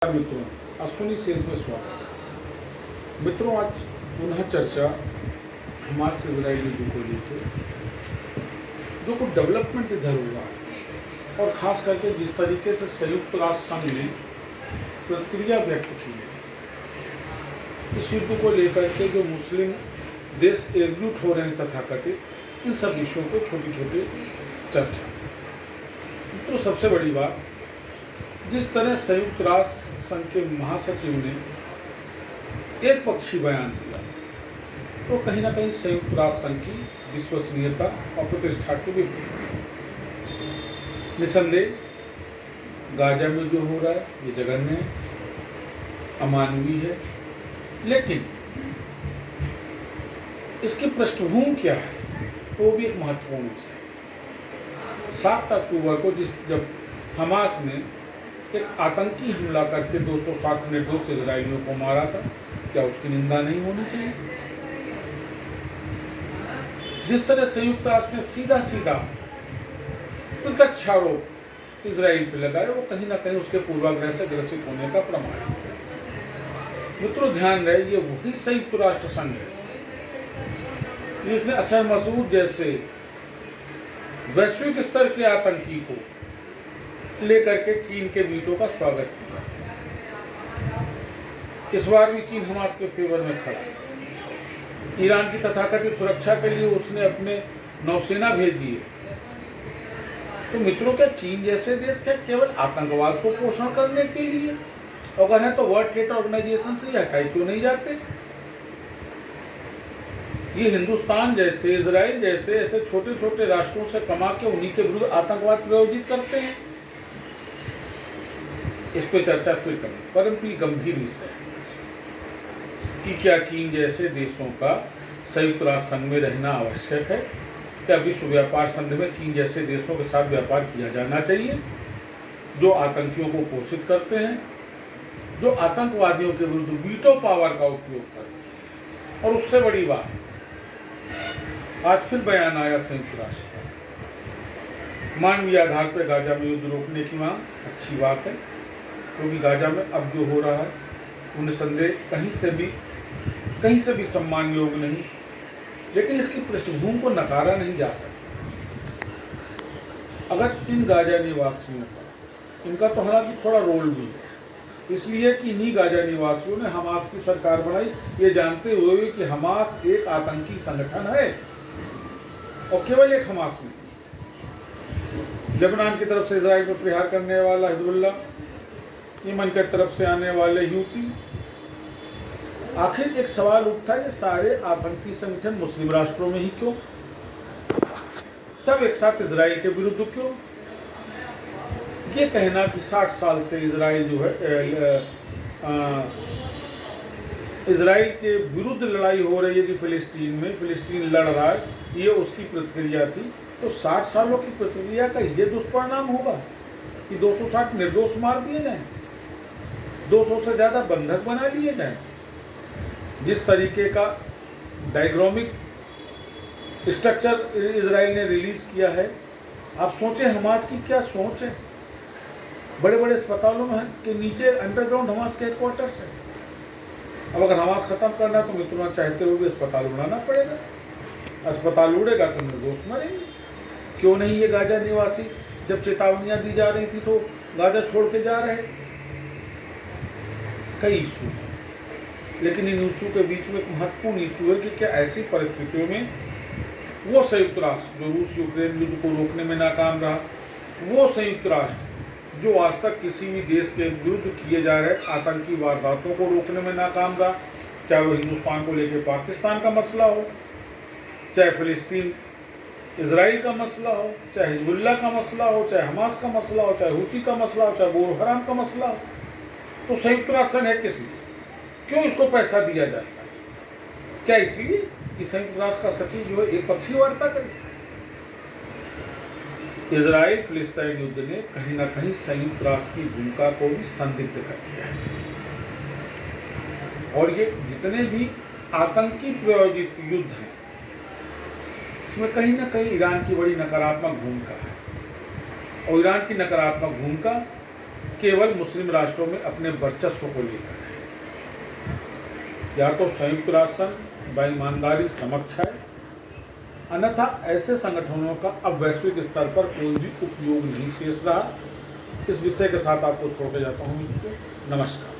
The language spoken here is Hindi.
मित्रों, अश्विनी सेज में स्वागत है। मित्रों, आज पुनः चर्चा हमास इजराइल युद्ध को लेकर जो कुछ डेवलपमेंट इधर हुआ और ख़ास करके जिस तरीके से संयुक्त राष्ट्र संघ ने प्रतिक्रिया व्यक्त की है इस युद्ध को लेकर के, जो मुस्लिम देश एकजुट हो रहे हैं तथाकथित, इन सब विषयों को छोटी छोटी चर्चा। तो सबसे बड़ी बात, जिस तरह संयुक्त राष्ट्र संघ के महासचिव ने एक पक्षी बयान दिया तो कहीं ना कहीं संयुक्त राष्ट्र संघ की विश्वसनीयता और प्रतिष्ठा के विपरीत। निसंदेह गाजा में जो हो रहा है ये जघन्य है, अमानवीय है, लेकिन इसकी पृष्ठभूमि क्या है वो भी एक महत्वपूर्ण विषय है। 7 अक्टूबर को जब हमास ने एक आतंकी हमला करके 260 निर्दोष इजरायलियों को मारा था, क्या उसकी निंदा नहीं होनी चाहिए? जिस तरह संयुक्त राष्ट्र ने सीधा प्रत्यक्ष आरोप इजराइल पर लगाए, वो कहीं ना कहीं उसके पूर्वाग्रह से ग्रसित होने का प्रमाण है। मित्रों, ध्यान रहे, ये वही संयुक्त राष्ट्र संघ है जिसने असर मसूद जैसे वैश्विक स्तर के आतंकी को लेकर के चीन के वीटो का स्वागत किया। इस बार भी चीन हमास के फेवर में खड़ा है। ईरान की तथाकथित सुरक्षा के लिए उसने अपने नौसेना भेजी है। तो मित्रों, क्या चीन जैसे देश क्या केवल आतंकवाद को पोषण करने के लिए, अगर है तो वर्ल्ड ट्रेड ऑर्गेनाइजेशन से हटाए क्यों नहीं जाते? ये हिंदुस्तान जैसे, इजराइल जैसे ऐसे छोटे छोटे राष्ट्रों से कमा के उन्हीं के विरुद्ध आतंकवाद प्रायोजित करते हैं। इस पर चर्चा फिर करें, परंतु ये गंभीर विषय है कि क्या चीन जैसे देशों का संयुक्त राष्ट्र संघ में रहना आवश्यक है? क्या विश्व व्यापार संघ में चीन जैसे देशों के साथ व्यापार किया जाना चाहिए जो आतंकियों को पोषित करते हैं, जो आतंकवादियों के विरुद्ध वीटो पावर का उपयोग करते हैं? और उससे बड़ी बात, आज फिर बयान आया संयुक्त राष्ट्र का, मानवीय आधार पर गाजा में युद्ध रोकने की मांग। अच्छी बात है, क्योंकि गाजा में अब जो हो रहा है वो निसंदेह कहीं से भी सम्मान योग्य नहीं, लेकिन इसकी पृष्ठभूमि को नकारा नहीं जा सकता। अगर इन गाजा निवासियों का, इनका तो हालांकि थोड़ा रोल भी है, इसलिए कि इन्हीं गाजा निवासियों ने हमास की सरकार बनाई, ये जानते हुए कि हमास एक आतंकी संगठन है, और केवल एक हमास नहीं। लेबनान की तरफ से इजराइल पर प्रहार करने वाला हिजबुल्लाह, यमन की तरफ से आने वाले यूती। आखिर एक सवाल उठता है, ये सारे आतंकी संगठन मुस्लिम राष्ट्रों में ही क्यों? सब एक साथ इजराइल के विरुद्ध क्यों? ये कहना कि 60 साल से इजराइल जो है इजराइल के विरुद्ध लड़ाई हो रही है कि फिलिस्तीन लड़ रहा है, ये उसकी प्रतिक्रिया थी। तो 60 सालों की प्रतिक्रिया का ये दुष्परिणाम होगा कि 260 निर्दोष मार दिए जाएं, 200 से ज़्यादा बंधक बना लिए जाएं। जिस तरीके का डायग्रामिक स्ट्रक्चर इजराइल ने रिलीज किया है, आप सोचें हमास की क्या सोच है। बड़े बड़े अस्पतालों में के नीचे अंडरग्राउंड हमास के हेडक्वार्टर्स है। अब अगर हमास खत्म करना है तो मित्रों, चाहते हुए भी अस्पताल उड़ाना पड़ेगा। अस्पताल उड़ेगा तो निर्दोष मरेंगे। क्यों नहीं ये गाजा निवासी, जब चेतावनियां दी जा रही थी तो गाजा छोड़ के जा रहे? कई इशू, लेकिन इन इशू के बीच में एक महत्वपूर्ण इशू है कि क्या ऐसी परिस्थितियों में वो संयुक्त राष्ट्र जो रूस यूक्रेन युद्ध को रोकने में नाकाम रहा, वो संयुक्त राष्ट्र जो आज तक किसी भी देश के विरुद्ध किए जा रहे आतंकी वारदातों को रोकने में नाकाम रहा, चाहे वो हिंदुस्तान को लेकर पाकिस्तान का मसला हो, चाहे फिलिस्तीन इजराइल का मसला हो, चाहे हिजबुल्लाह का मसला हो, चाहे हमास का मसला हो, चाहे हूती का मसला हो, चाहे बोरो हराम का मसला हो, तो संयुक्त राष्ट्र संघ है किस लिए? क्यों इसको पैसा दिया जाता है? क्या इसीलिए कि संयुक्त राष्ट्र का सचिव जो है एक पक्षीय वार्ता करे? इजराइल फिलिस्तीन युद्ध ने कहीं ना कहीं संयुक्त राष्ट्र की भूमिका को भी संदिग्ध कर दिया है, और ये जितने भी आतंकी प्रायोजित युद्ध हैं इसमें कहीं ना कहीं ईरान की बड़ी नकारात्मक भूमिका है, और ईरान की नकारात्मक भूमिका केवल मुस्लिम राष्ट्रों में अपने वर्चस्व को लेकर है। या तो संयुक्त राष्ट्र संघ बेईमानदारी समक्ष है, अन्यथा ऐसे संगठनों का अब वैश्विक स्तर पर कोई भी उपयोग नहीं शेष रहा। इस विषय के साथ आपको छोड़ के जाता हूँ। नमस्कार।